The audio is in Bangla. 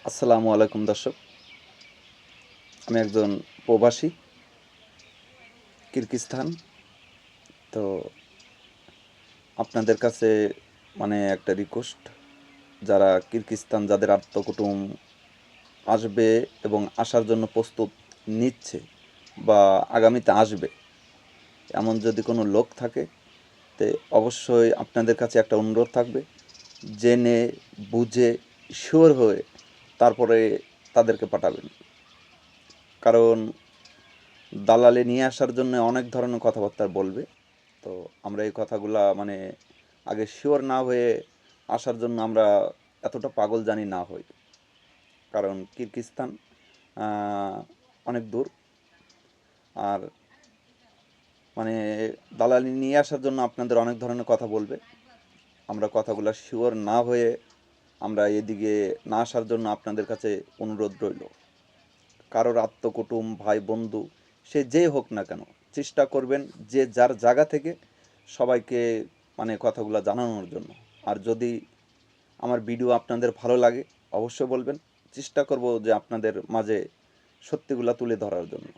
আসসালামু আলাইকুম দর্শক। আমি একজন প্রবাসী কিরগিজস্তান। তো আপনাদের কাছে একটা রিকোয়েস্ট, যারা কিরগিজস্তান যাদের আত্মকুটুম আসবে এবং আসার জন্য প্রস্তুত নিচ্ছে বা আগামীতে আসবে, এমন যদি কোনো লোক থাকে তে অবশ্যই আপনাদের কাছে একটা অনুরোধ থাকবে, জেনে বুঝে শিওর হয়ে তারপরে তাদেরকে পাঠাবেন। কারণ দালালি নিয়ে আসার জন্য অনেক ধরনের কথাবার্তা বলবে। তো আমরা এই কথাগুলা আগে শিওর না হয়ে আসার জন্য আমরা এতটা পাগল জানি না হই। কারণ কিরগিজস্তান অনেক দূর। আর মানে দালালি নিয়ে আসার জন্য আপনাদের অনেক ধরনের কথা বলবে। আমরা কথাগুলো শিওর না হয়ে আমরা এদিকে না আসার জন্য আপনাদের কাছে অনুরোধ রইল। কারোর আত্মকুটুম ভাই বন্ধু সে যেই হোক না কেন, চেষ্টা করবেন যে যার জায়গা থেকে সবাইকে কথাগুলো জানানোর জন্য। আর যদি আমার ভিডিও আপনাদের ভালো লাগে অবশ্যই বলবেন, চেষ্টা করব যে আপনাদের মাঝে সত্যিগুলা তুলে ধরার জন্য।